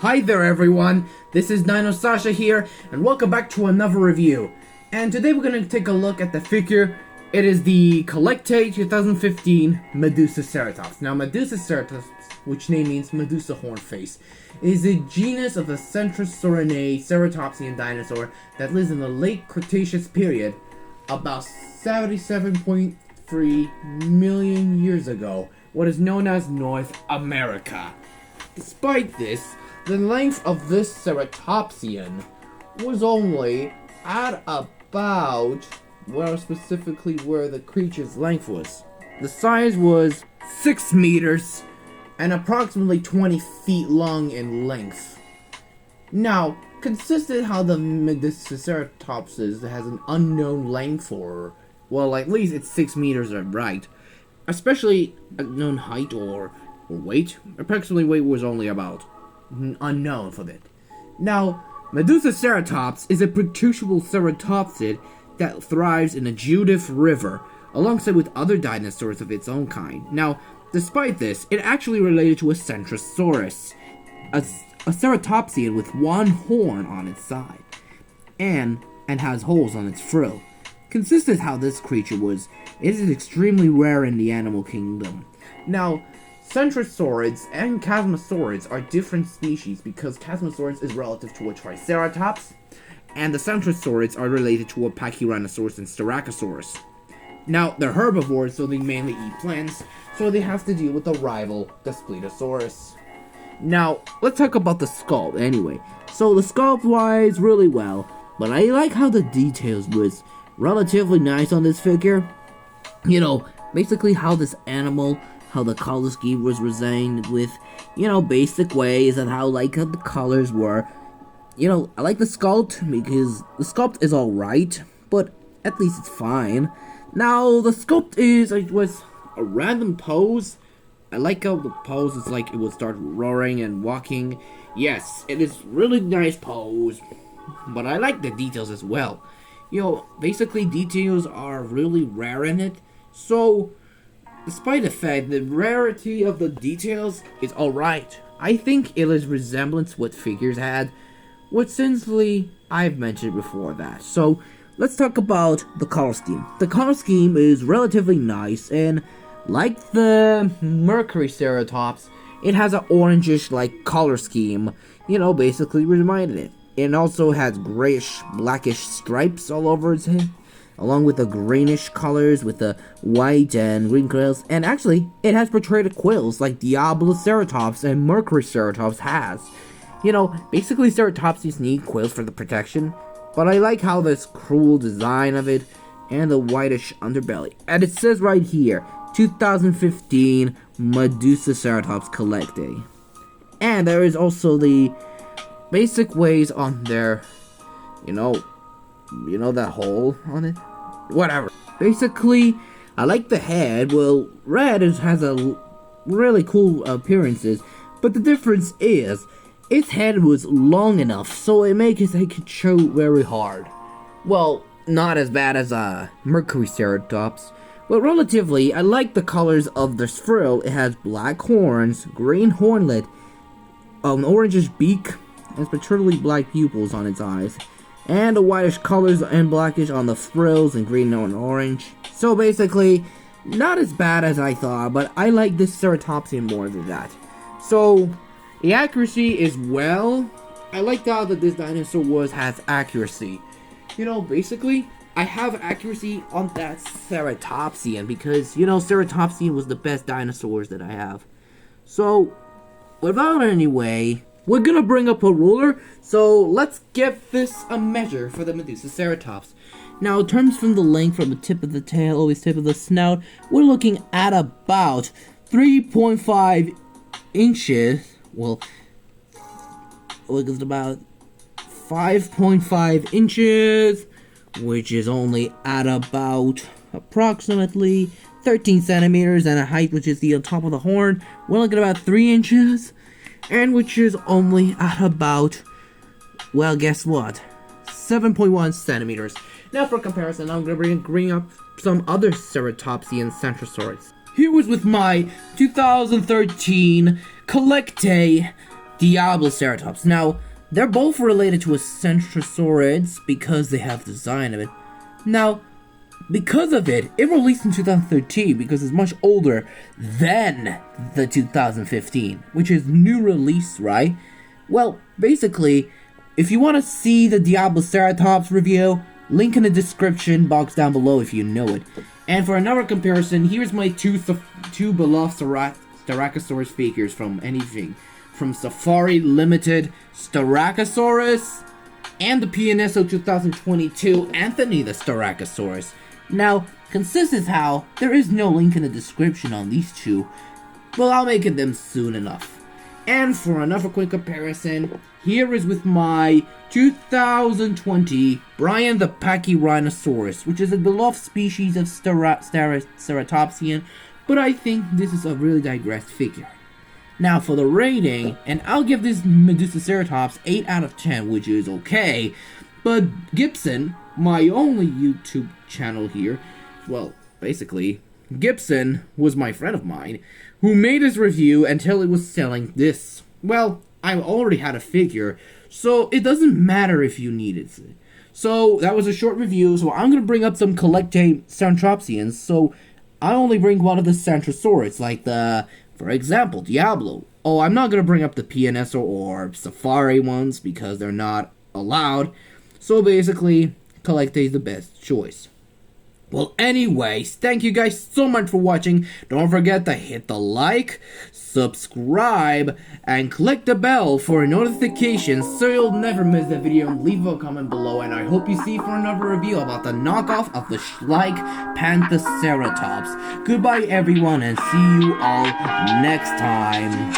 Hi there everyone, this is DinoSasha here, and welcome back to another review. And today we're going to take a look at the figure. It is the CollectA 2015 Medusaceratops. Now Medusaceratops, which name means Medusa horn face, is a genus of the Centrosaurinae ceratopsian dinosaur that lives in the late Cretaceous period, about 77.3 million years ago, what is known as North America. Despite this, the length of this ceratopsian was only at about, well, specifically where the creature's length was. The size was 6 meters and approximately 20 feet long in length. Now, consistent how the Medusaceratops has an unknown length for, well, at least it's 6 meters or right, especially unknown height or weight. Approximately weight was only about unknown for that. Now, Medusaceratops is a patriciable ceratopsid that thrives in the Judith River, alongside with other dinosaurs of its own kind. Now, despite this, it actually related to a Centrosaurus, a ceratopsian with one horn on its side, and has holes on its frill. Consistent how this creature was, it is extremely rare in the animal kingdom. Now, Centrosaurids and Chasmosaurids are different species because Chasmosaurus is relative to a Triceratops, and the Centrosaurids are related to a Pachyrhinosaurus and Styracosaurus. Now, they're herbivores, so they mainly eat plants, so they have to deal with the rival, the Spletosaurus. Now, let's talk about the sculpt anyway. So, the sculpt-wise, really well, but I like how the details was relatively nice on this figure. You know, basically how this animal, how the color scheme was designed with, you know, basic ways and how, like, the colors were. You know, I like the sculpt because the sculpt is alright, but at least it's fine. Now, the sculpt was a random pose. I like how the pose is like it will start roaring and walking. Yes, it is really nice pose, but I like the details as well. You know, basically details are really rare in it, so despite the fact the rarity of the details is alright. I think it is resemblance what figures had, what essentially I've mentioned before that. So let's talk about the color scheme. The color scheme is relatively nice, and like the Medusaceratops, it has an orangish like color scheme, you know, basically reminded it. It also has grayish, blackish stripes all over its head, along with the greenish colors with the white and green quills. And actually, it has portrayed quills like Diabloceratops and Medusaceratops has. You know, basically ceratopsians need quills for the protection, but I like how this cruel design of it and the whitish underbelly. And it says right here, 2015 Medusaceratops CollectA. And there is also the basic ways on there, you know that hole on it? Whatever. Basically, I like the head. Well, red has a really cool appearances, but the difference is, its head was long enough, so it makes it could show very hard. Well, not as bad as Medusaceratops, but relatively, I like the colors of the frill. It has black horns, green hornlet, an orangish beak, and paternally black pupils on its eyes, and the whitish colors and blackish on the frills and green and orange. So basically, not as bad as I thought, but I like this ceratopsian more than that. So the accuracy is well. I like how that this dinosaur has accuracy. You know, basically, I have accuracy on that ceratopsian because, you know, ceratopsian was the best dinosaurs that I have. So, without any way, we're gonna bring up a ruler, so let's give this a measure for the Medusaceratops. Now, in terms from the length from the tip of the tail, always tip of the snout, we're looking at about 3.5 inches. Well, it's about 5.5 inches, which is only at about approximately 13 centimeters, and a height which is the top of the horn. We're looking at about 3 inches. And which is only at about, well, guess what? 7.1 centimeters. Now for comparison, I'm going to bring up some other ceratopsian centrosaurids. Here was with my 2013 CollectA Diabloceratops. Now, they're both related to a Centrosaurids because they have the design of it. Now, because of it, it released in 2013 because it's much older than the 2015, which is new release, right? Well, basically, if you want to see the Diabloceratops review, link in the description box down below if you know it. And for another comparison, here's my two beloved Styracosaurus figures from anything. From Safari Limited Styracosaurus and the PNSO 2022 Anthony the Styracosaurus. Now, consists how there is no link in the description on these two, but I'll make it them soon enough. And for another quick comparison, here is with my 2020 Brian the Pachyrhinosaurus, which is a beloved species of Ceratopsian, but I think this is a really digressed figure. Now for the rating, and I'll give this Medusaceratops 8 out of 10, which is okay, but Gibson, my only YouTube channel here, well, basically, Gibson was my friend of mine, who made his review until it was selling this. Well, I already had a figure, so it doesn't matter if you need it. So, that was a short review, so I'm going to bring up some CollectA Centropsians, so I only bring one of the Centrosaurids, like the, for example, Diablo. Oh, I'm not going to bring up the PNS or Safari ones, because they're not allowed. So basically, CollectA is the best choice. Well, anyways, thank you guys so much for watching. Don't forget to hit the like, subscribe, and click the bell for notifications so you'll never miss a video. Leave a comment below, and I hope you see for another review about the knockoff of the Schleich Panthoceratops. Goodbye, everyone, and see you all next time.